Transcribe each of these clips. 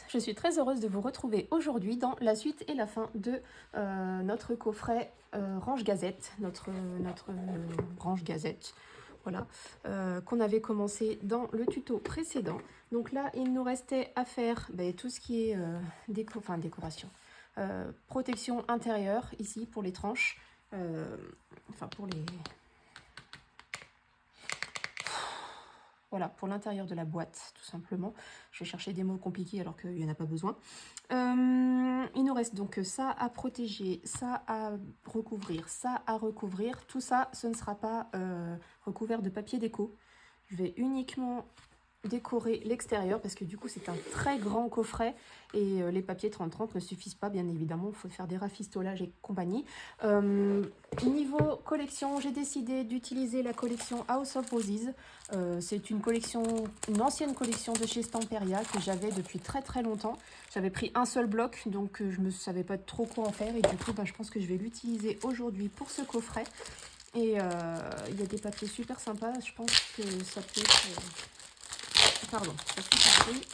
Je suis très heureuse de vous retrouver aujourd'hui dans la suite et la fin de notre coffret Range Gazette, notre Range Gazette, voilà, qu'on avait commencé dans le tuto précédent. Donc là, il nous restait à faire tout ce qui est décoration, protection intérieure ici pour les tranches, pour les... Voilà, pour l'intérieur de la boîte, tout simplement. Je vais chercher des mots compliqués alors qu'il n'y en a pas besoin. Il nous reste donc ça à protéger, ça à recouvrir, ça à recouvrir. Tout ça, ce ne sera pas recouvert de papier déco. Je vais uniquement décorer l'extérieur parce que du coup c'est un très grand coffret et les papiers 30-30 ne suffisent pas, bien évidemment, il faut faire des rafistolages et compagnie. Niveau collection, j'ai décidé d'utiliser la collection House of Roses. C'est une ancienne collection de chez Stamperia que j'avais depuis très très longtemps. J'avais pris un seul bloc, donc je ne savais pas trop quoi en faire et du coup je pense que je vais l'utiliser aujourd'hui pour ce coffret. Et il y a des papiers super sympas, je pense que ça peut être... Pardon, ça fait du bruit.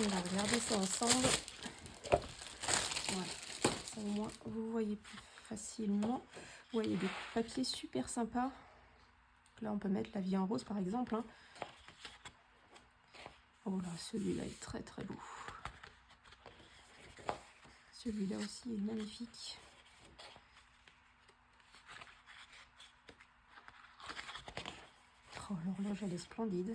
On va regarder ça ensemble. Voilà, ça, au moins vous voyez plus facilement. Vous voyez des papiers super sympas. Là, on peut mettre la vie en rose par exemple. Hein. Oh là, celui-là est très très beau. Celui-là aussi est magnifique. Oh, l'horloge, elle est splendide.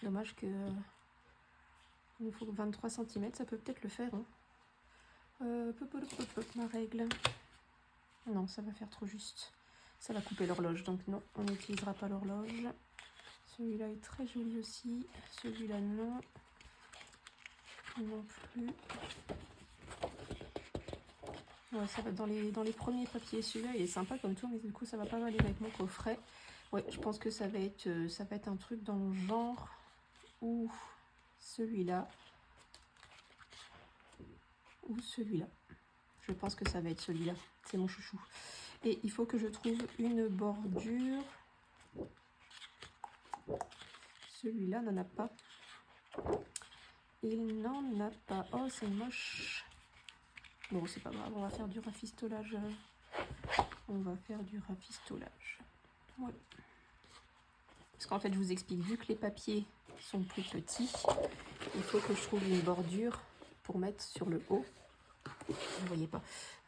Dommage que il nous faut 23 cm, ça peut peut-être le faire. Hein. Ma règle. Non, ça va faire trop juste. Ça va couper l'horloge, donc non, on n'utilisera pas l'horloge. Celui-là est très joli aussi. Celui-là, non. Non plus. Ouais, ça va dans les premiers papiers. Celui-là, il est sympa comme tout, mais du coup, ça va pas mal aller avec mon coffret. Ouais, je pense que ça va être un truc dans le genre ou celui-là ou celui-là. Je pense que ça va être celui-là. C'est mon chouchou. Et il faut que je trouve une bordure. Celui-là n'en a pas. Il n'en a pas. Oh, c'est moche. Bon, c'est pas grave. On va faire du rafistolage. On va faire du rafistolage. Ouais. Parce qu'en fait, je vous explique, vu que les papiers sont plus petits, il faut que je trouve une bordure pour mettre sur le haut. Vous ne voyez pas.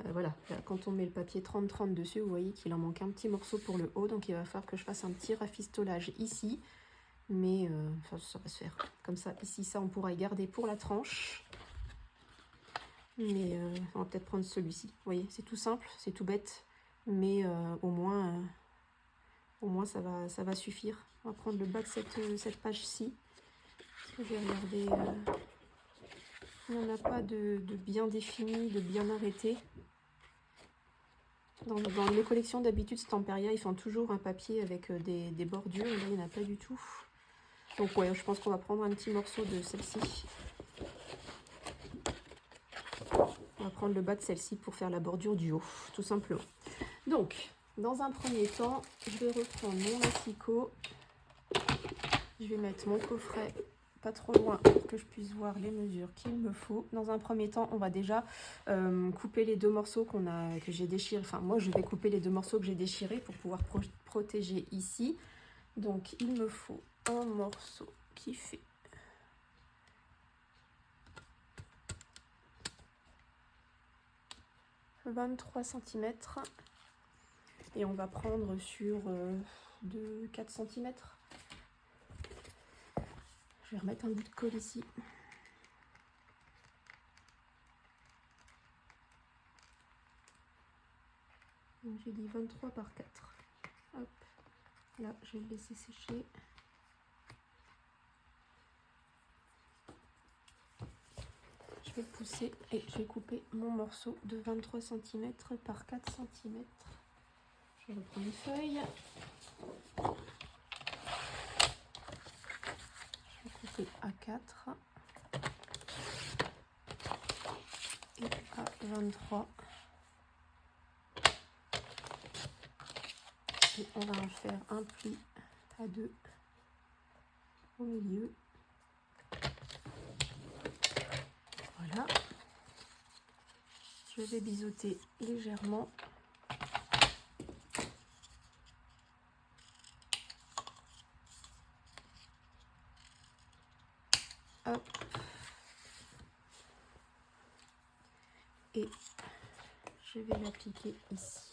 Voilà, là, quand on met le papier 30-30 dessus, vous voyez qu'il en manque un petit morceau pour le haut. Donc, il va falloir que je fasse un petit rafistolage ici. Mais ça va se faire. Comme ça, ici, ça, on pourra y garder pour la tranche. Mais on va peut-être prendre celui-ci. Vous voyez, c'est tout simple, c'est tout bête. Mais au moins ça va suffire. On va prendre le bas de cette page-ci. Parce que je vais regarder... il n'y en a pas de bien défini, de bien arrêté. Dans les collections d'habitude Stamperia, ils font toujours un papier avec des bordures. Et là, il n'y en a pas du tout. Donc ouais, je pense qu'on va prendre un petit morceau de celle-ci. On va prendre le bas de celle-ci pour faire la bordure du haut, tout simplement. Donc, dans un premier temps, je vais reprendre mon massicot. Je vais mettre mon coffret pas trop loin pour que je puisse voir les mesures qu'il me faut. Dans un premier temps, on va déjà couper les deux morceaux que j'ai déchirés. Enfin, moi, je vais couper les deux morceaux que j'ai déchirés pour pouvoir protéger ici. Donc, il me faut un morceau qui fait 23 cm. Et on va prendre sur 4 cm. Je vais remettre un bout de colle ici. J'ai dit 23 par 4. Hop. Là, je vais le laisser sécher. Je vais le pousser et je vais couper mon morceau de 23 cm par 4 cm. Je reprends une feuille. Je vais couper à 4 et à 23. Et on va en faire un pli à 2 au milieu. Voilà. Je vais biseauter légèrement. Hop. Et je vais l'appliquer ici.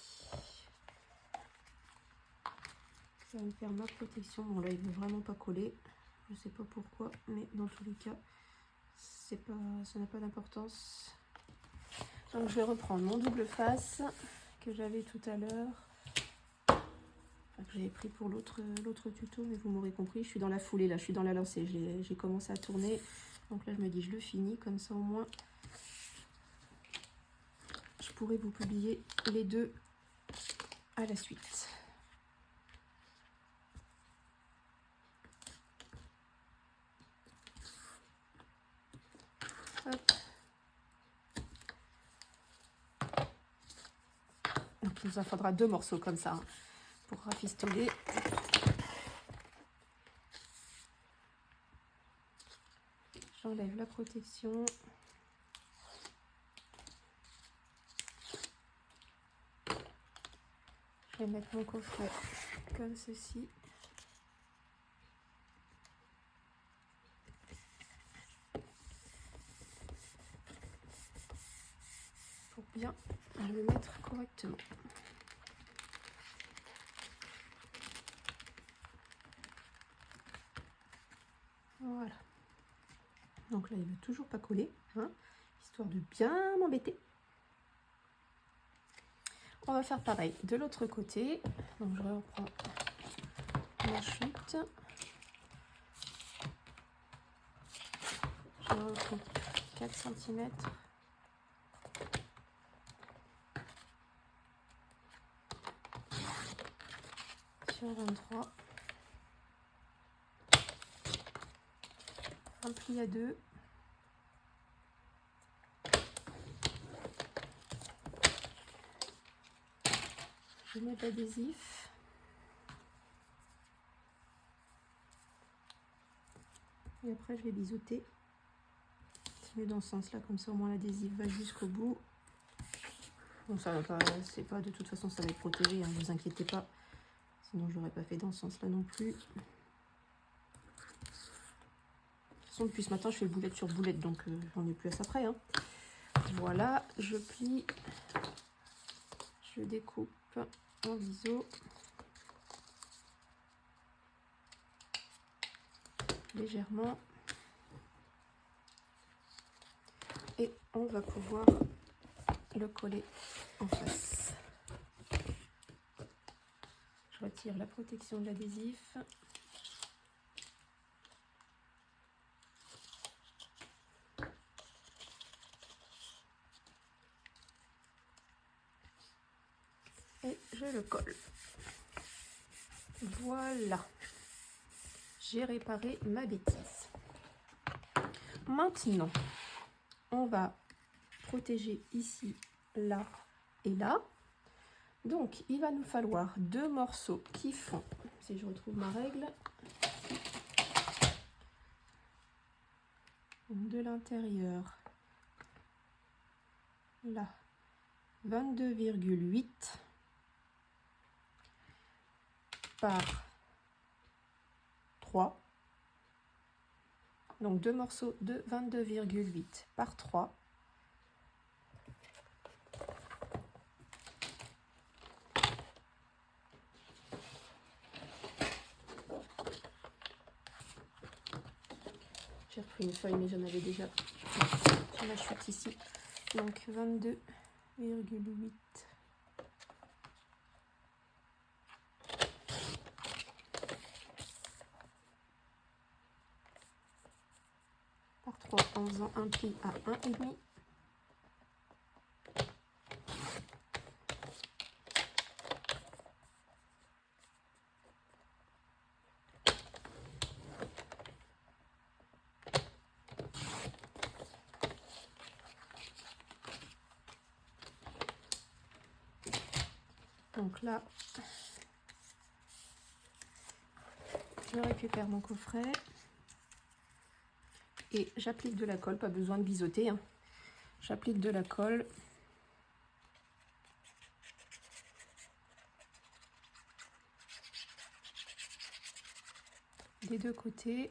Ça va me faire ma protection. Bon là il ne veut vraiment pas coller. Je ne sais pas pourquoi, mais dans tous les cas, ça n'a pas d'importance. Donc je vais reprendre mon double face que j'avais tout à l'heure. Enfin, que j'avais pris pour l'autre tuto, mais vous m'aurez compris, je suis dans la foulée là, je suis dans la lancée. J'ai commencé à tourner. Donc là je me dis je le finis, comme ça au moins je pourrais vous publier les deux à la suite. Hop. Donc il nous en faudra 2 morceaux comme ça hein, pour rafistoler. J'enlève la protection. Je vais mettre mon coffret comme ceci. Pour bien le mettre correctement. Voilà. Donc là, il ne veut toujours pas coller, hein, histoire de bien m'embêter. On va faire pareil de l'autre côté. Donc je reprends ma chute. Je recoupe 4 cm. Sur 23. Un pli à 2. Je mets de l'adhésif. Et après, je vais biseauter. C'est mieux dans ce sens-là, comme ça au moins l'adhésif va jusqu'au bout. Bon, ça va pas, c'est pas de toute façon, ça va être protégé, hein, ne vous inquiétez pas. Sinon, je l'aurais pas fait dans ce sens-là non plus. De toute façon, depuis ce matin, je fais boulette sur boulette, donc j'en ai plus à ça près. Hein. Voilà, je plie, je découpe en biseau. Légèrement. Et on va pouvoir le coller en face. Je retire la protection de l'adhésif. Et je le colle. Voilà. J'ai réparé ma bêtise. Maintenant, on va protéger ici, là et là. Donc, il va nous falloir 2 morceaux qui font, si je retrouve ma règle, de l'intérieur, là, 22,8 par 3. Donc 2 morceaux de 22,8 par 3. J'ai repris une feuille, mais j'en avais déjà sur ma chute ici. Donc 22,8. Par 3 en faisant un pli à 1,5. Donc là, je récupère mon coffret et j'applique de la colle, pas besoin de biseauter, hein. J'applique de la colle. Des deux côtés.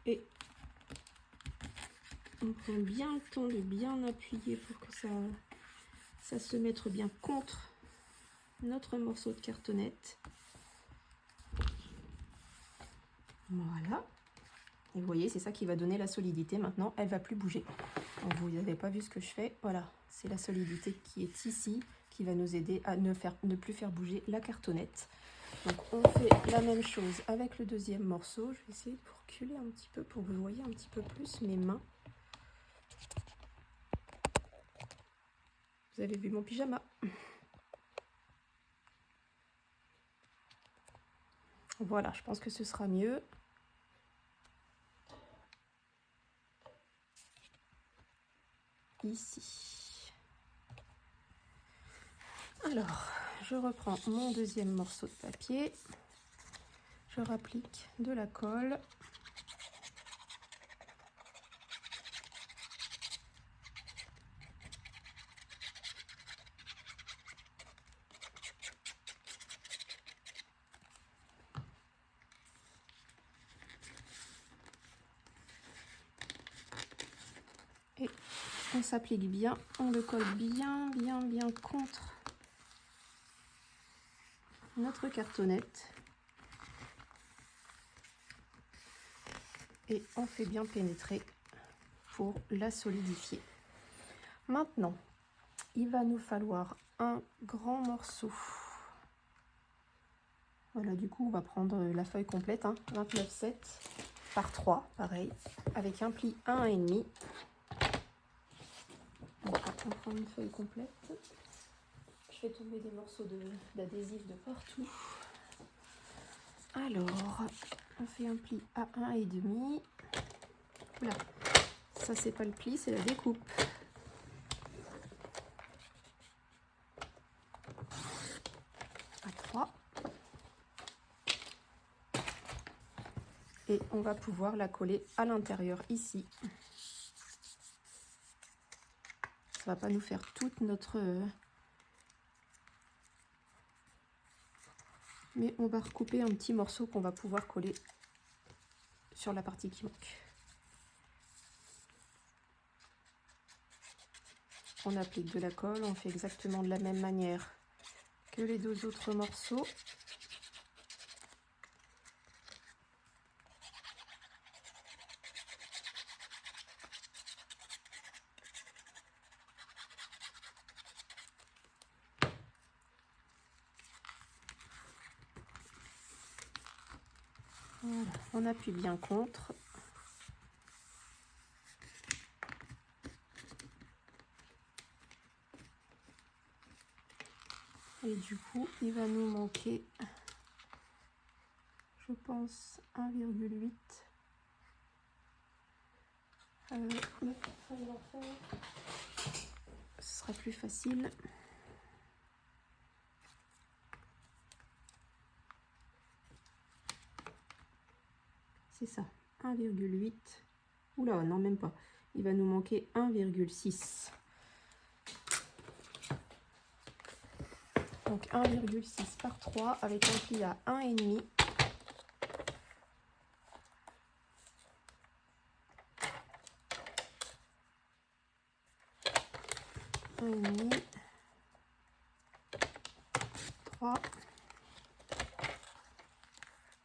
Et on prend bien le temps de bien appuyer pour que ça se mette bien contre notre morceau de cartonnette. Voilà. Et vous voyez, c'est ça qui va donner la solidité. Maintenant, elle ne va plus bouger. Donc, vous n'avez pas vu ce que je fais. Voilà, c'est la solidité qui est ici, qui va nous aider à ne plus faire bouger la cartonnette. Donc, on fait la même chose avec le deuxième morceau. Je vais essayer de reculer un petit peu pour que vous voyez un petit peu plus mes mains. Vous avez vu mon pyjama. Voilà, je pense que ce sera mieux. Ici. Alors, je reprends mon deuxième morceau de papier. Je rapplique de la colle. Et on s'applique bien, on le colle bien contre notre cartonnette. Et on fait bien pénétrer pour la solidifier. Maintenant, il va nous falloir un grand morceau. Voilà, du coup, on va prendre la feuille complète, hein, 29,7 par 3, pareil, avec un pli 1,5. On prend une feuille complète. Je fais tomber des morceaux d'adhésif de partout. Alors, on fait un pli à 1,5. Là, ça c'est pas le pli, c'est la découpe. À 3. Et on va pouvoir la coller à l'intérieur ici. Ça va pas nous faire toute notre... Mais on va recouper un petit morceau qu'on va pouvoir coller sur la partie qui manque. On applique de la colle, on fait exactement de la même manière que les deux autres morceaux. Voilà, on appuie bien contre. Et du coup, il va nous manquer, je pense, 1,8. Ce sera plus facile. C'est ça, 1,8. Oula, non, même pas. Il va nous manquer 1,6. Donc 1,6 par 3 avec un pli à 1,5.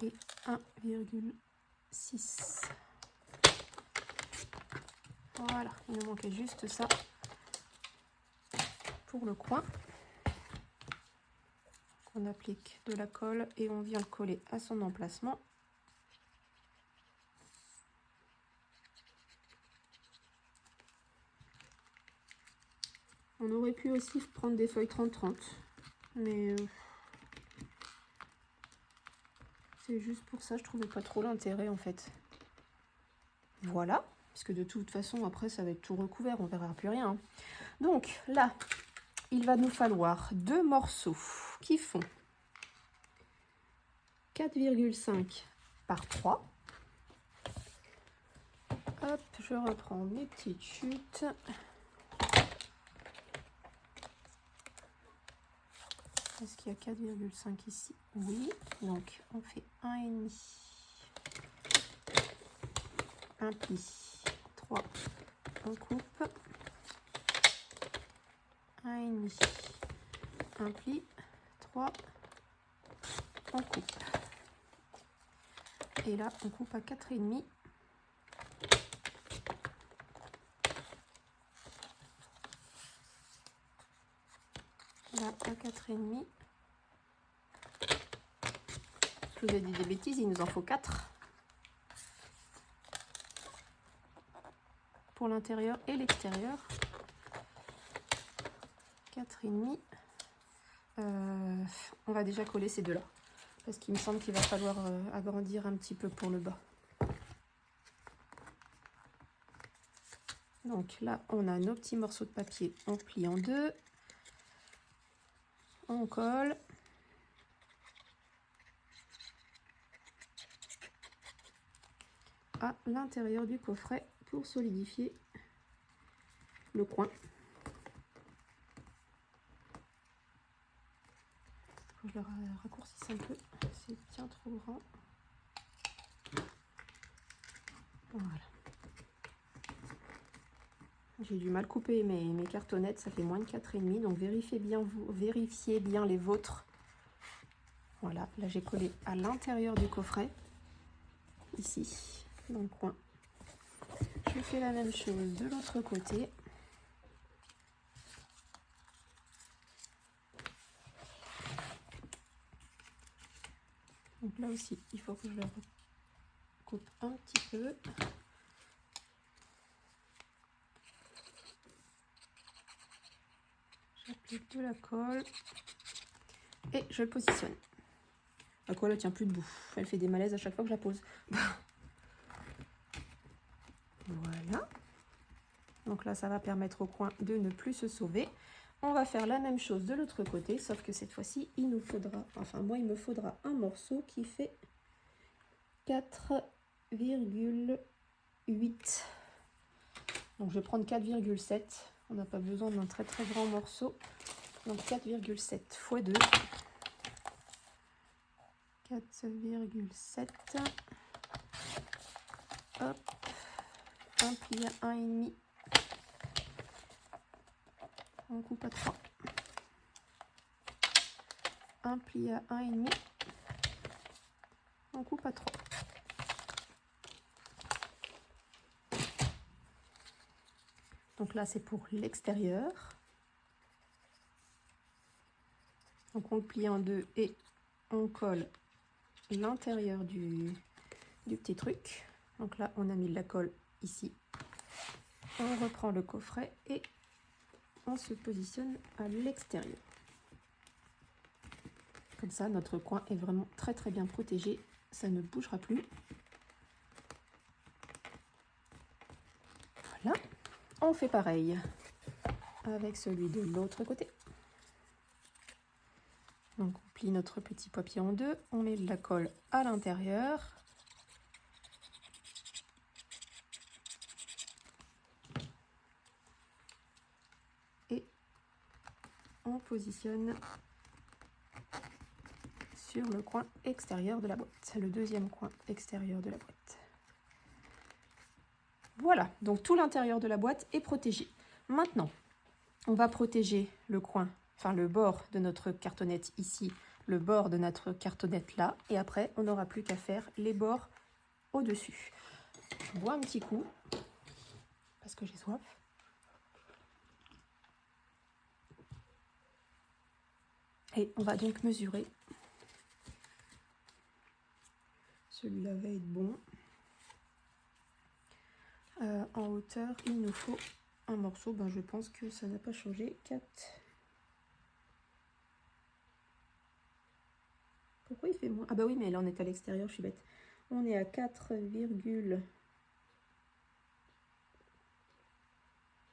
Et 1,6. Voilà, il nous manquait juste ça pour le coin. On applique de la colle et on vient le coller à son emplacement. On aurait pu aussi prendre des feuilles 30-30, mais c'est juste pour ça, je trouvais pas trop l'intérêt en fait. Voilà, parce que de toute façon, après, ça va être tout recouvert, on ne verra plus rien. Donc là, il va nous falloir 2 morceaux qui font 4,5 par 3. Hop, je reprends mes petites chutes. Est-ce qu'il y a 4,5 ici? Oui, donc on fait 1,5. Un pli, 3, on coupe. 1,5. Un pli, 3, on coupe. Et là, on coupe à 4,5. Là, à 4,5. Je vous ai dit des bêtises, il nous en faut 4. Pour l'intérieur et l'extérieur. 4,5. On va déjà coller ces deux-là. Parce qu'il me semble qu'il va falloir agrandir un petit peu pour le bas. Donc là, on a nos petits morceaux de papier. On plie en deux. On colle. À l'intérieur du coffret pour solidifier le coin. Faut que je le raccourcisse un peu, c'est bien trop grand. Voilà. J'ai du mal couper mes cartonnettes, ça fait moins de 4,5, donc vérifiez bien les vôtres. Voilà, là j'ai collé à l'intérieur du coffret, ici, dans le coin. Je fais la même chose de l'autre côté. Donc là aussi, il faut que je le coupe un petit peu. J'applique de la colle et je le positionne. La colle, elle tient plus debout. Elle fait des malaises à chaque fois que je la pose. Voilà. Donc là, ça va permettre au coin de ne plus se sauver. On va faire la même chose de l'autre côté, sauf que cette fois-ci, il nous faudra, enfin moi, il me faudra un morceau qui fait 4,8. Donc je vais prendre 4,7. On n'a pas besoin d'un très très grand morceau. Donc 4,7 x 2. 4,7. Hop. Un pli à 1,5. On coupe à 3. Un pli à 1,5. On coupe à 3. Donc là, c'est pour l'extérieur. Donc on le plie en deux et on colle l'intérieur du petit truc. Donc là, on a mis de la colle ici. On reprend le coffret et on se positionne à l'extérieur. Comme ça, notre coin est vraiment très très bien protégé. Ça ne bougera plus. Voilà. On fait pareil avec celui de l'autre côté. Donc on plie notre petit papier en deux. On met de la colle à l'intérieur. Et on positionne sur le coin extérieur de la boîte, le deuxième coin extérieur de la boîte. Voilà, donc tout l'intérieur de la boîte est protégé. Maintenant, on va protéger le coin, enfin le bord de notre cartonnette ici, le bord de notre cartonnette là, et après on n'aura plus qu'à faire les bords au-dessus. Je bois un petit coup, parce que j'ai soif. Et on va donc mesurer. Celui-là va être bon. En hauteur, il nous faut un morceau. Ben, je pense que ça n'a pas changé. 4. Pourquoi il fait moins? Ah bah oui, mais là on est à l'extérieur, je suis bête. On est à 4,8.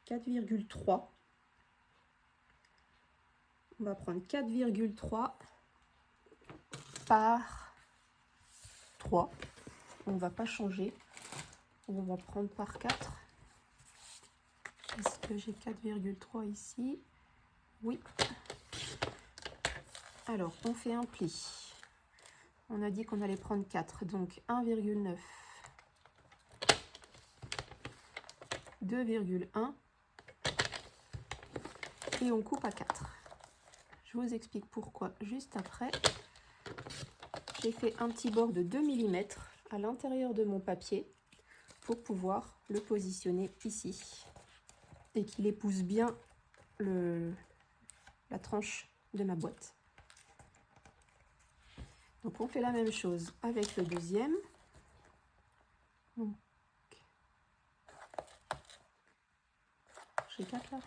4,3. On va prendre 4,3 par 3. On ne va pas changer. On va prendre par 4. Est-ce que j'ai 4,3 ici? Oui. Alors, on fait un pli. On a dit qu'on allait prendre 4. Donc, 1,9. 2,1. Et on coupe à 4. Je vous explique pourquoi juste après. J'ai fait un petit bord de 2 mm à l'intérieur de mon papier pour pouvoir le positionner ici et qu'il épouse bien la tranche de ma boîte. Donc on fait la même chose avec le deuxième. Donc, j'ai 4 là?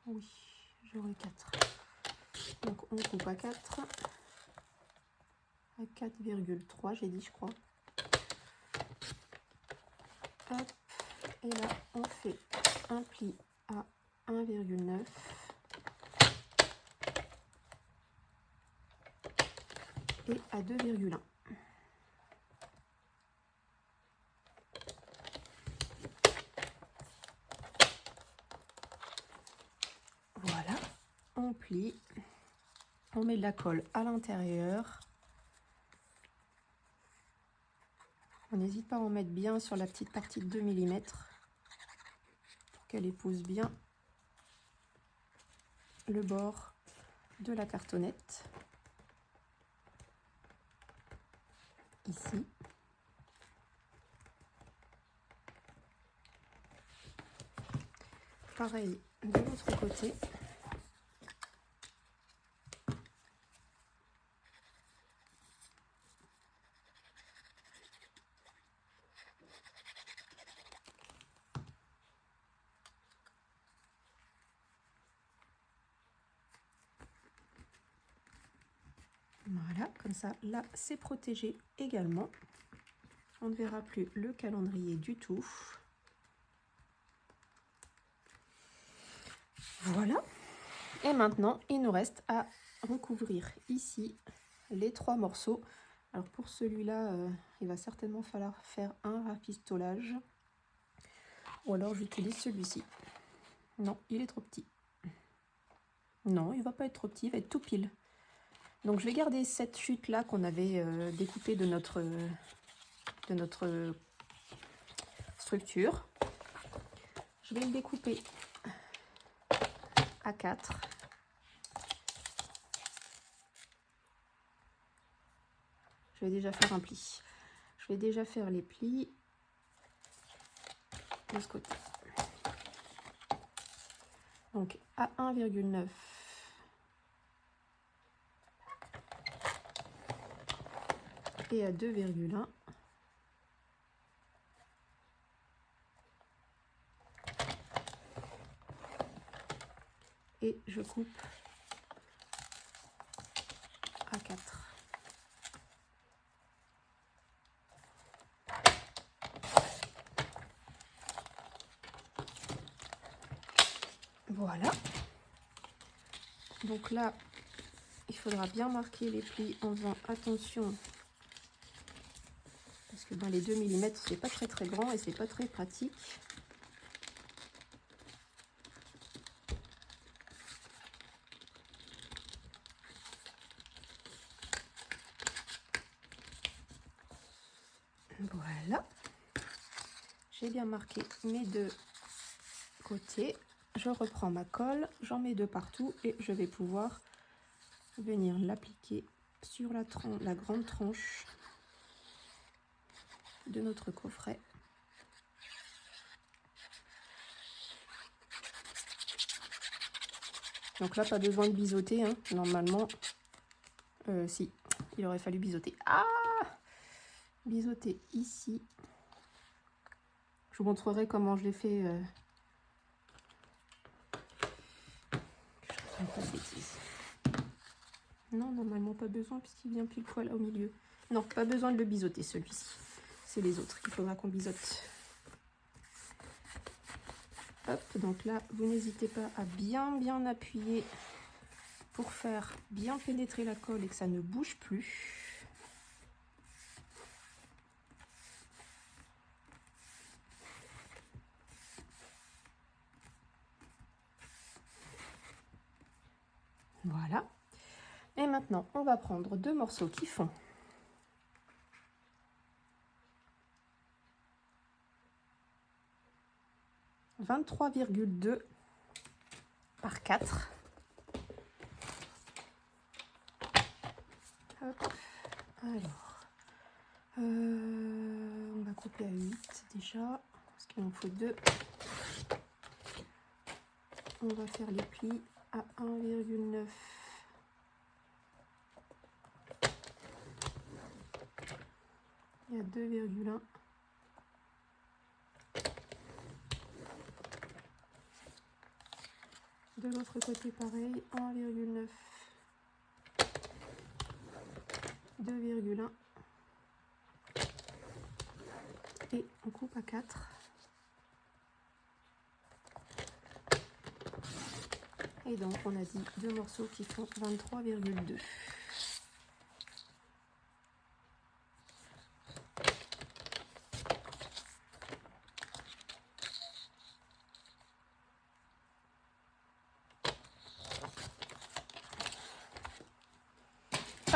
Oui, j'aurai 4. Donc on coupe à 4. À 4,3 j'ai dit, je crois. Hop. Et là on fait un pli à 1,9 et à 2,1. Voilà, on plie, on met de la colle à l'intérieur. On n'hésite pas à en mettre bien sur la petite partie de 2 mm pour qu'elle épouse bien le bord de la cartonnette. Ici. Pareil de l'autre côté. Voilà, comme ça, là, c'est protégé également. On ne verra plus le calendrier du tout. Voilà. Et maintenant, il nous reste à recouvrir ici les 3 morceaux. Alors pour celui-là, il va certainement falloir faire un rafistolage. Ou alors j'utilise celui-ci. Non, il est trop petit. Non, il va pas être trop petit, il va être tout pile. Donc je vais garder cette chute là qu'on avait découpée de notre structure. Je vais le découper à 4. Je vais déjà faire un pli. Je vais déjà faire les plis de ce côté. Donc à 1,9. Et à 2,1. Et je coupe à 4. Voilà. Donc là, il faudra bien marquer les plis en faisant attention. Parce que dans les 2 mm, c'est pas très grand et c'est pas très pratique. Voilà. J'ai bien marqué mes 2 côtés. Je reprends ma colle, j'en mets 2 partout et je vais pouvoir venir l'appliquer sur la grande tranche de notre coffret. Donc là, pas besoin de biseauter, hein. Normalement, si, il aurait fallu biseauter. Ah! Biseauter ici. Je vous montrerai comment je l'ai fait. Pas de bêtises. Non, normalement pas besoin puisqu'il vient pile poil au milieu. Non, pas besoin de le biseauter celui-ci. C'est les autres qu'il faudra qu'on biseaute. Hop, donc là, vous n'hésitez pas à bien appuyer pour faire bien pénétrer la colle et que ça ne bouge plus. Voilà. Et maintenant, on va prendre 2 morceaux qui font 23,2 par 4. Hop. Alors, on va couper à 8 déjà, parce qu'il en faut 2. On va faire les plis à 1,9. Et à 2,1. De l'autre côté, pareil, 1,9, 2,1. Et on coupe à 4. Et donc, on a dit 2 morceaux qui font 23,2.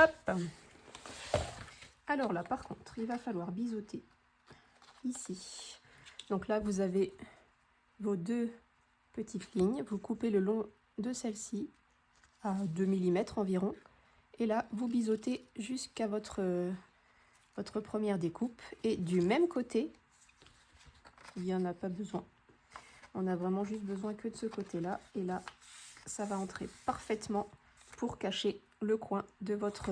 Hop. Alors là, par contre, il va falloir biseauter ici. Donc là, vous avez vos 2 petites lignes. Vous coupez le long de celle-ci à 2 mm environ. Et là, vous biseautez jusqu'à votre première découpe. Et du même côté, il n'y en a pas besoin. On a vraiment juste besoin que de ce côté-là. Et là, ça va entrer parfaitement pour cacher le coin de votre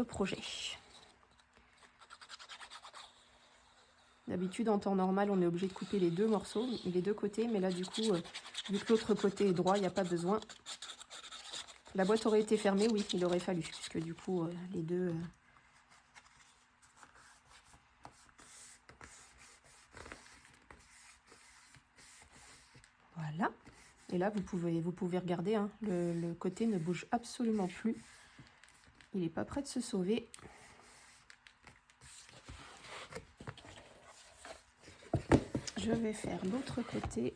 projet. D'habitude, en temps normal, on est obligé de couper les 2 morceaux, les 2 côtés. Mais là, du coup, vu que l'autre côté est droit, il n'y a pas besoin. La boîte aurait été fermée, oui, il aurait fallu. Puisque du coup, les deux... Voilà. Et là, vous pouvez regarder, hein, le côté ne bouge absolument plus. Il n'est pas prêt de se sauver. Je vais faire l'autre côté.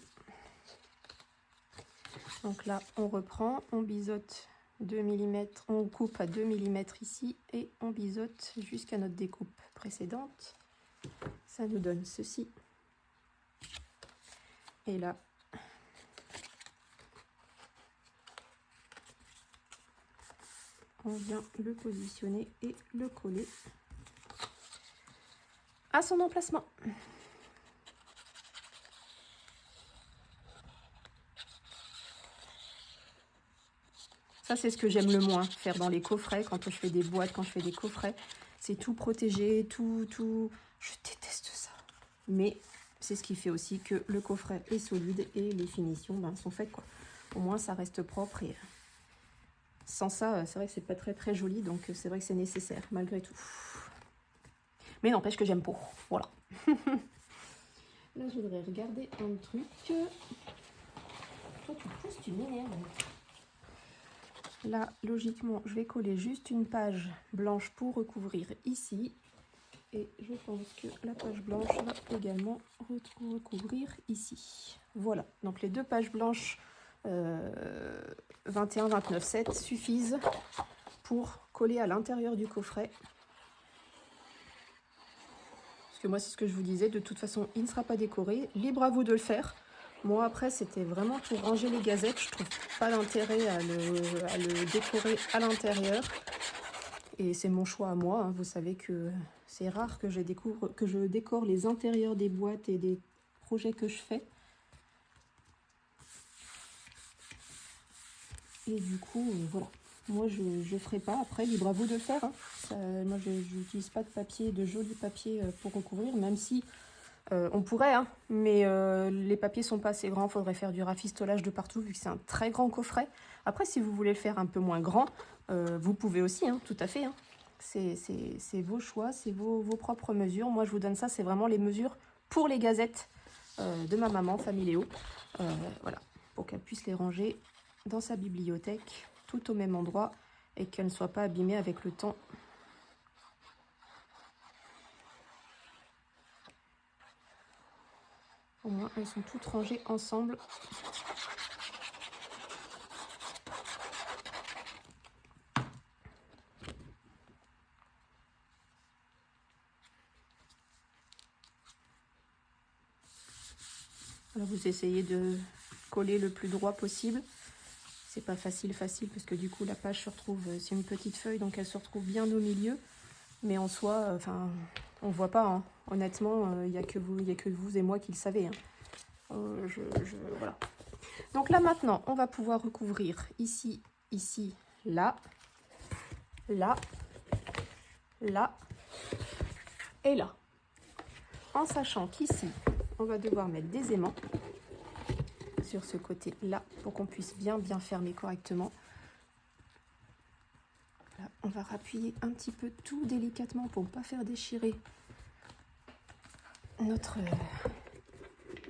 Donc là, on reprend, on biseaute 2 mm, on coupe à 2 mm ici et on biseaute jusqu'à notre découpe précédente. Ça nous donne ceci. Et là, on vient le positionner et le coller à son emplacement. Ça, c'est ce que j'aime le moins, faire dans les coffrets, quand je fais des boîtes, quand je fais des coffrets. C'est tout protégé, tout... Je déteste ça. Mais c'est ce qui fait aussi que le coffret est solide et les finitions sont faites, quoi. Au moins, ça reste propre et sans ça, c'est vrai que c'est pas très joli, donc c'est vrai que c'est nécessaire, malgré tout. Mais n'empêche que j'aime pas. Voilà. Là, je voudrais regarder un truc. Toi, tu pousses, tu m'énerves. Là, logiquement, je vais coller juste une page blanche pour recouvrir ici. Et je pense que la page blanche va également recouvrir ici. Voilà, donc les 2 pages blanches 21, 29, 7 suffisent pour coller à l'intérieur du coffret. Parce que moi, c'est ce que je vous disais, de toute façon, il ne sera pas décoré. Libre à vous de le faire. Moi, après, c'était vraiment pour ranger les gazettes. Je trouve pas d'intérêt à le décorer à l'intérieur. Et c'est mon choix à moi. Hein. Vous savez que c'est rare que je décore les intérieurs des boîtes et des projets que je fais. Et du coup, voilà. Moi, je ne ferai pas. Après, libre à vous de le faire. Hein. Ça, moi, je n'utilise pas de papier, de joli papier pour recouvrir, même si on pourrait, hein, mais les papiers sont pas assez grands. Il faudrait faire du rafistolage de partout, vu que c'est un très grand coffret. Après, si vous voulez le faire un peu moins grand, vous pouvez aussi, hein, tout à fait. Hein. C'est vos choix, c'est vos propres mesures. Moi, je vous donne ça, c'est vraiment les mesures pour les gazettes de ma maman, Familéo. Voilà, pour qu'elle puisse les ranger dans sa bibliothèque, tout au même endroit, et qu'elles ne soient pas abîmées avec le temps. Au moins, elles sont toutes rangées ensemble. Alors, vous essayez de coller le plus droit possible. C'est pas facile parce que du coup la page se retrouve, c'est une petite feuille, donc elle se retrouve bien au milieu. Mais en soi, enfin, on voit pas, hein. Honnêtement, il n'y a que vous et moi qui le savez, hein. Voilà. Donc là maintenant, on va pouvoir recouvrir ici, ici, là, là, là et là. En sachant qu'ici, on va devoir mettre des aimants sur ce côté-là pour qu'on puisse bien fermer correctement. Là, on va rappuyer un petit peu tout délicatement pour ne pas faire déchirer notre...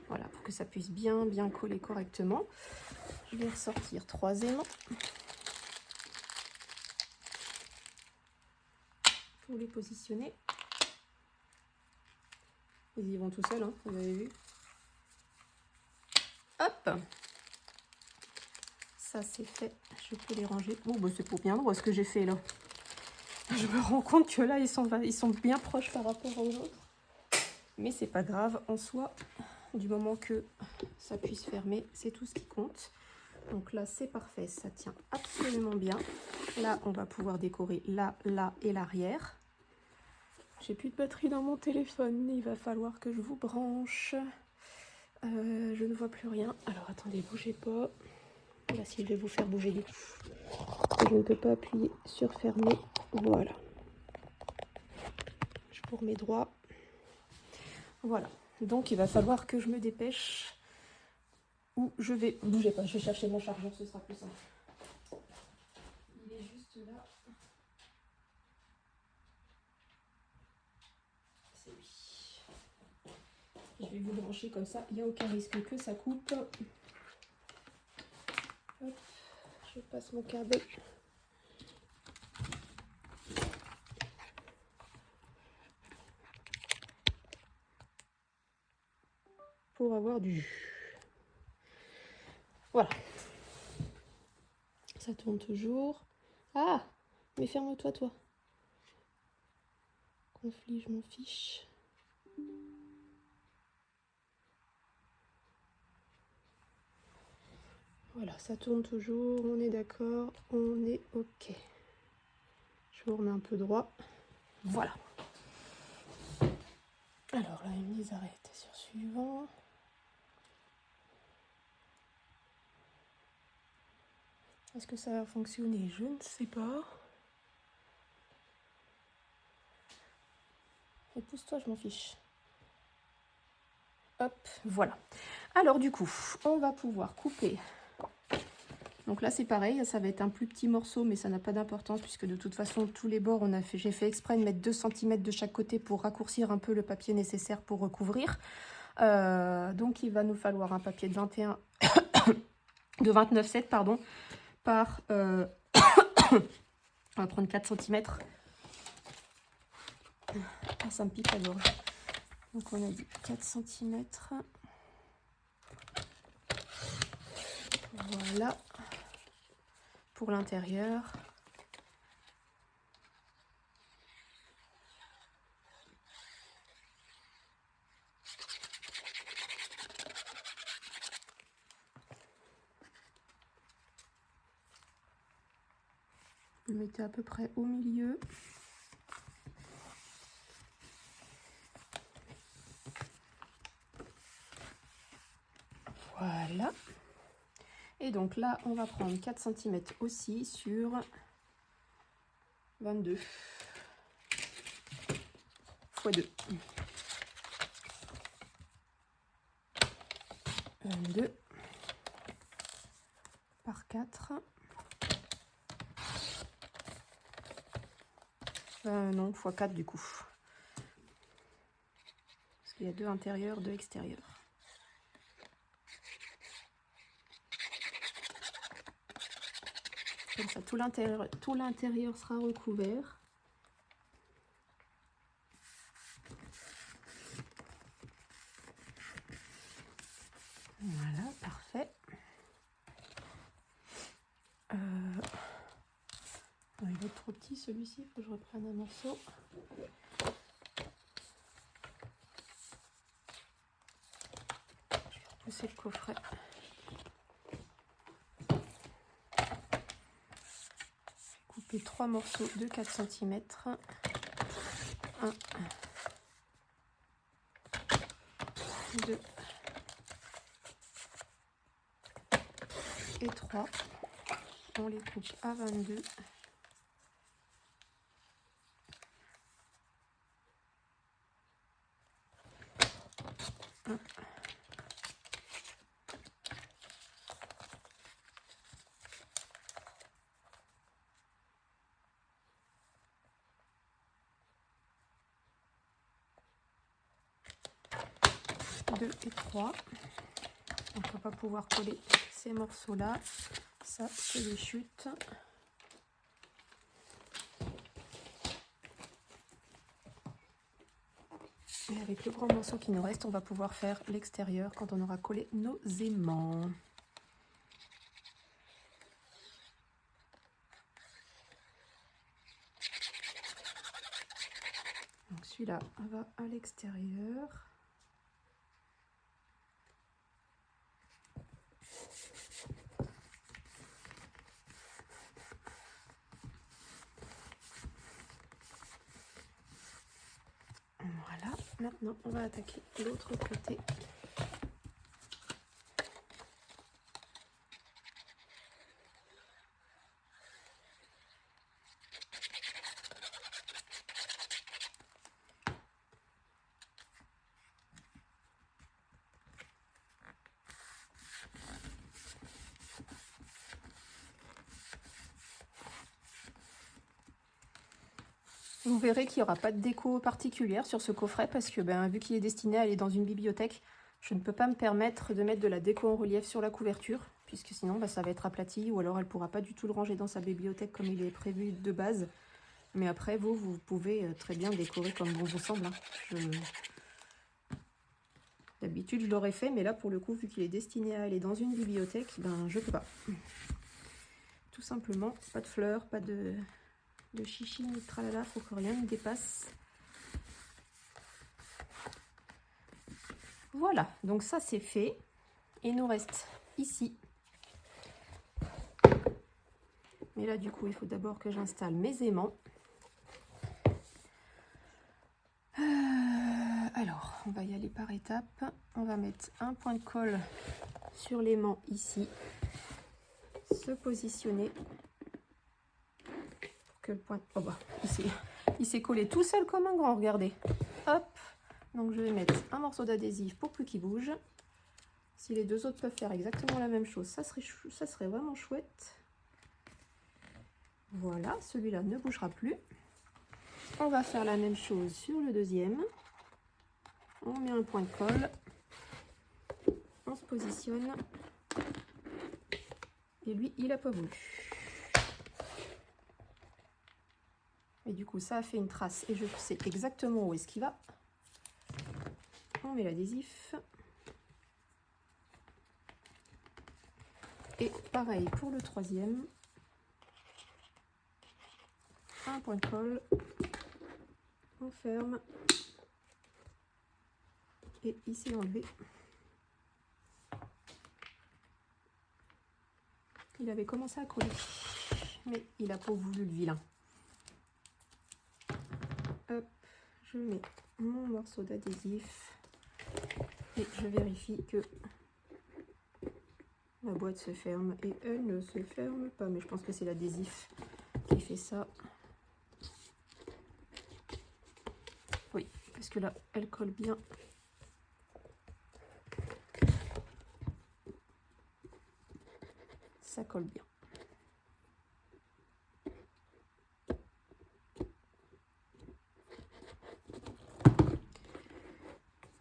voilà, pour que ça puisse bien coller correctement. Je vais ressortir 3 aimants. Pour les positionner. Ils y vont tout seuls, hein, vous avez vu. Hop! Ça c'est fait, je peux les ranger. Bon, bah, c'est pour bien droit ce que j'ai fait là. Je me rends compte que là, ils sont bien proches par rapport aux autres. Mais c'est pas grave en soi, du moment que ça puisse fermer, c'est tout ce qui compte. Donc là, c'est parfait, ça tient absolument bien. Là, on va pouvoir décorer là et l'arrière. J'ai plus de batterie dans mon téléphone, il va falloir que je vous branche. Je ne vois plus rien. Alors attendez, bougez pas. Là, si je vais vous faire bouger du tout. Je ne peux pas appuyer sur fermer. Voilà. Je vous remets droit. Voilà. Donc, il va falloir que je me dépêche. Ou je vais... Bougez pas, je vais chercher mon chargeur, ce sera plus simple. Il est juste là. C'est lui. Je vais vous brancher comme ça. Il n'y a aucun risque que ça coupe. Hop. Je passe mon câble. Pour avoir du jus. Voilà. Ça tourne toujours. Ah! Mais ferme-toi, toi. Conflit, je m'en fiche. Voilà, ça tourne toujours. On est d'accord. On est OK. Je vous remets un peu droit. Voilà. Alors là, une mise arrête sur suivant. Est-ce que ça va fonctionner? Je ne sais pas. Et pousse-toi, je m'en fiche. Hop, voilà. Alors du coup, on va pouvoir couper. Donc là, c'est pareil, ça va être un plus petit morceau, mais ça n'a pas d'importance, puisque de toute façon, tous les bords, j'ai fait exprès de mettre 2 cm de chaque côté pour raccourcir un peu le papier nécessaire pour recouvrir. Donc il va nous falloir un papier de 29,7 pardon, par on va prendre 4 cm. Ah, ça me pique la gorge. Donc on a dit 4 cm. Voilà. Pour l'intérieur. Vous le mettez à peu près au milieu. Voilà. Et donc là, on va prendre 4 cm aussi sur 22 x 2. 22 par 4. Non, x 4 du coup. Parce qu'il y a 2 intérieurs, 2 extérieurs. Comme ça, tout l'intérieur sera recouvert. Voilà, parfait. Il est trop petit celui-ci, il faut que je reprenne un morceau. Je vais repousser le coffret. Couper 3 morceaux de 4 cm. 1, 2 et 3. On les coupe à 22. Deux et 3. Donc on va pouvoir coller ces morceaux là. Ça c'est les chutes. Et avec le grand morceau qui nous reste, on va pouvoir faire l'extérieur quand on aura collé nos aimants. Donc celui-là va à l'extérieur. Voilà, maintenant on va attaquer l'autre côté. Vous verrez qu'il n'y aura pas de déco particulière sur ce coffret parce que vu qu'il est destiné à aller dans une bibliothèque, je ne peux pas me permettre de mettre de la déco en relief sur la couverture puisque sinon ça va être aplati ou alors elle ne pourra pas du tout le ranger dans sa bibliothèque comme il est prévu de base. Mais après vous pouvez très bien décorer comme bon vous semble. D'habitude je l'aurais fait mais là pour le coup vu qu'il est destiné à aller dans une bibliothèque, je peux pas. Tout simplement, pas de fleurs, pas de chichi ni de tralala, faut que rien ne dépasse. Voilà, donc ça c'est fait. Il nous reste ici. Mais là du coup il faut d'abord que j'installe mes aimants. Alors on va y aller par étapes. On va mettre un point de colle sur l'aimant ici. Se positionner. Que le point... Oh il s'est collé tout seul comme un grand, regardez. Hop, donc je vais mettre un morceau d'adhésif pour plus qu'il bouge. Si les deux autres peuvent faire exactement la même chose, ça serait vraiment chouette. Voilà, celui-là ne bougera plus. On va faire la même chose sur le deuxième. On met un point de colle. On se positionne. Et lui, il n'a pas voulu. Et du coup, ça a fait une trace et je sais exactement où est-ce qu'il va. On met l'adhésif. Et pareil pour le troisième. Un point de colle. On ferme. Et il s'est enlevé. Il avait commencé à coller. Mais il n'a pas voulu le vilain. Hop, je mets mon morceau d'adhésif et je vérifie que la boîte se ferme et elle ne se ferme pas, mais je pense que c'est l'adhésif qui fait ça. Oui, parce que là elle colle bien. Ça colle bien.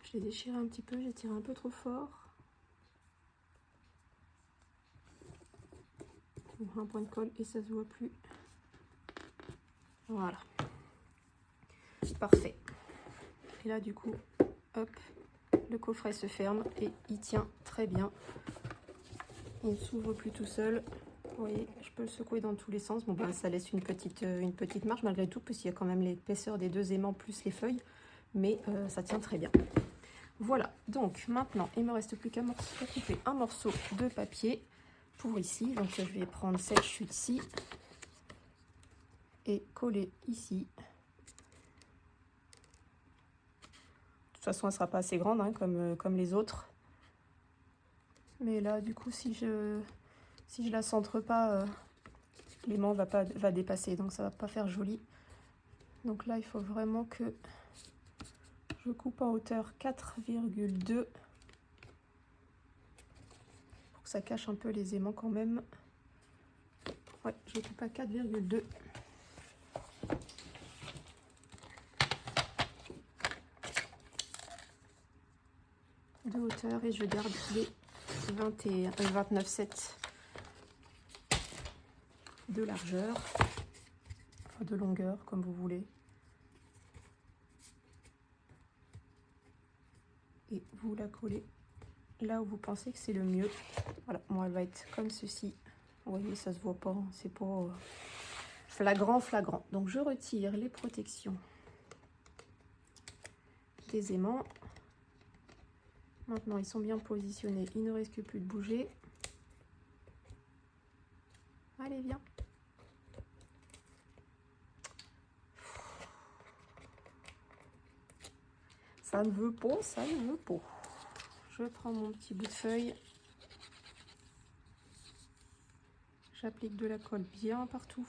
Je l'ai déchiré un petit peu, j'ai tiré un peu trop fort. un point de colle et ça se voit plus. Voilà. Parfait. Et là, du coup, hop, le coffret se ferme et il tient très bien. Il ne s'ouvre plus tout seul. Vous voyez, je peux le secouer dans tous les sens. Bon, ben, ça laisse une petite marge malgré tout, parce qu'il y a quand même l'épaisseur des 2 aimants plus les feuilles. Mais ça tient très bien. Voilà, donc maintenant, il ne me reste plus qu'à couper un morceau de papier pour ici. Donc je vais prendre cette chute-ci et coller ici. De toute façon, elle ne sera pas assez grande hein, comme les autres. Mais là, du coup, si je la centre pas, l'aimant va dépasser. Donc ça va pas faire joli. Donc là, il faut vraiment que je coupe en hauteur 4,2 pour que ça cache un peu les aimants quand même. Ouais, je coupe à 4,2. De hauteur et je garde les 29,7 de largeur, enfin de longueur comme vous voulez. Et vous la collez là où vous pensez que c'est le mieux. Voilà, moi elle va être comme ceci. Vous voyez, ça se voit pas, hein. C'est pas flagrant. Donc je retire les protections des aimants. Maintenant, ils sont bien positionnés. Il ne risque plus de bouger. Allez, viens. Ça ne veut pas, ça ne veut pas. Je prends mon petit bout de feuille. J'applique de la colle bien partout.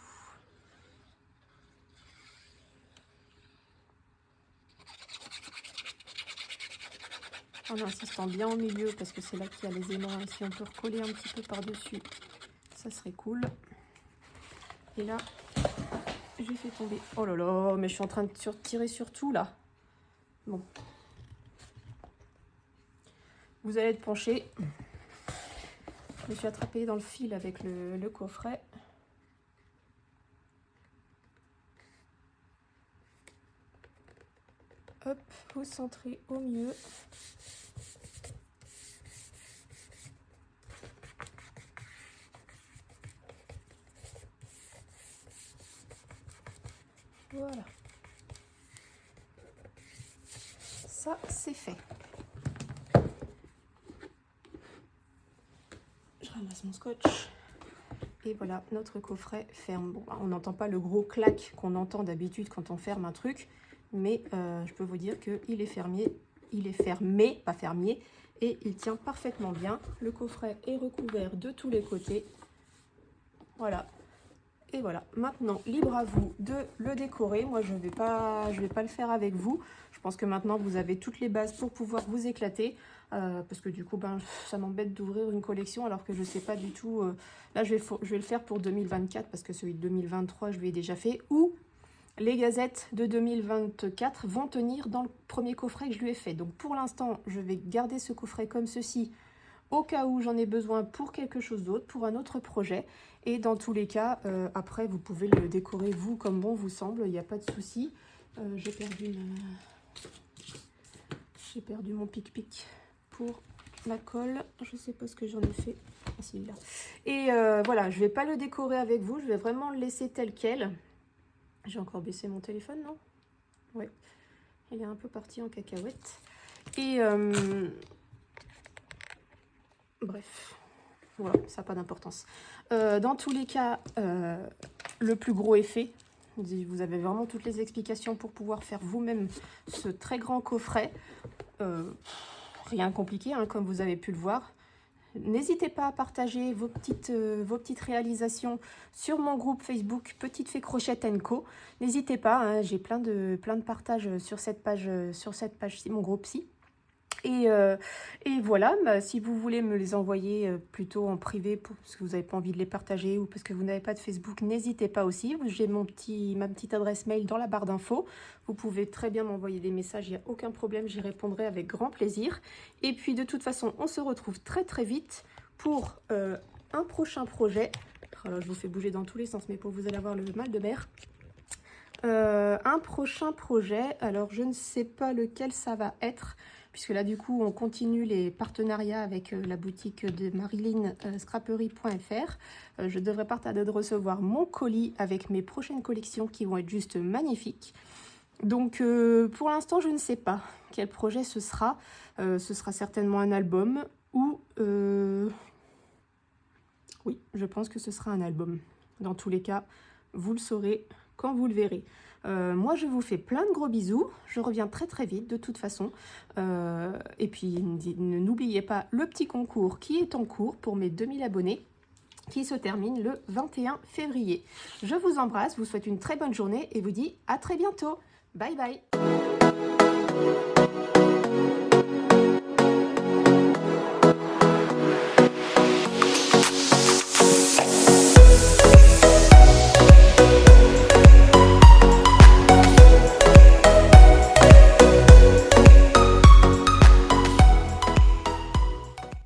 En insistant bien au milieu parce que c'est là qu'il y a les aimants. Et si on peut recoller un petit peu par-dessus, ça serait cool. Et là, j'ai fait tomber. Oh là là, mais je suis en train de tirer sur tout là. Bon. Vous allez être penché. Je me suis attrapée dans le fil avec le coffret. Hop, vous centrez au mieux. Voilà. Ça, c'est fait. Je ramasse mon scotch. Et voilà, notre coffret ferme. Bon, on n'entend pas le gros clac qu'on entend d'habitude quand on ferme un truc. Mais je peux vous dire qu'il est fermé. Il est fermé, pas fermier. Et il tient parfaitement bien. Le coffret est recouvert de tous les côtés. Voilà. Et voilà, maintenant, libre à vous de le décorer. Moi, je vais pas le faire avec vous. Je pense que maintenant, vous avez toutes les bases pour pouvoir vous éclater. Parce que du coup, ben, ça m'embête d'ouvrir une collection alors que je ne sais pas du tout. Là, je vais le faire pour 2024 parce que celui de 2023, je l'ai déjà fait. Ou les gazettes de 2024 vont tenir dans le premier coffret que je lui ai fait. Donc, pour l'instant, je vais garder ce coffret comme ceci au cas où j'en ai besoin pour quelque chose d'autre, pour un autre projet. Et dans tous les cas, après, vous pouvez le décorer vous comme bon vous semble, il n'y a pas de souci. J'ai perdu mon pic-pic pour la colle. Je ne sais pas ce que j'en ai fait. Ah, celui-là. Et voilà, je ne vais pas le décorer avec vous, je vais vraiment le laisser tel quel. J'ai encore baissé mon téléphone, non? Ouais, il est un peu parti en cacahuète. Et bref, voilà, ça n'a pas d'importance. Dans tous les cas, le plus gros effet, vous avez vraiment toutes les explications pour pouvoir faire vous-même ce très grand coffret. Rien de compliqué, hein, comme vous avez pu le voir. N'hésitez pas à partager vos petites réalisations sur mon groupe Facebook Petite Fée Crochette & Co. N'hésitez pas, hein, j'ai plein de partages sur cette page-ci, mon groupe-ci. Et voilà, bah, si vous voulez me les envoyer plutôt en privé parce que vous n'avez pas envie de les partager ou parce que vous n'avez pas de Facebook, n'hésitez pas aussi. J'ai ma petite adresse mail dans la barre d'infos. Vous pouvez très bien m'envoyer des messages, il n'y a aucun problème, j'y répondrai avec grand plaisir. Et puis de toute façon, on se retrouve très très vite pour un prochain projet. Alors, je vous fais bouger dans tous les sens, mais pour vous allez avoir le mal de mer. Un prochain projet, alors je ne sais pas lequel ça va être, puisque là du coup on continue les partenariats avec la boutique de Marilyn, scraperie.fr. Je devrais pas tarder de recevoir mon colis avec mes prochaines collections qui vont être juste magnifiques. Donc pour l'instant je ne sais pas quel projet ce sera. Ce sera certainement un album ou... Oui, je pense que ce sera un album. Dans tous les cas, vous le saurez quand vous le verrez. Moi, je vous fais plein de gros bisous. Je reviens très très vite de toute façon. Et puis, n'oubliez pas le petit concours qui est en cours pour mes 2000 abonnés qui se termine le 21 février. Je vous embrasse, vous souhaite une très bonne journée et vous dis à très bientôt. Bye bye.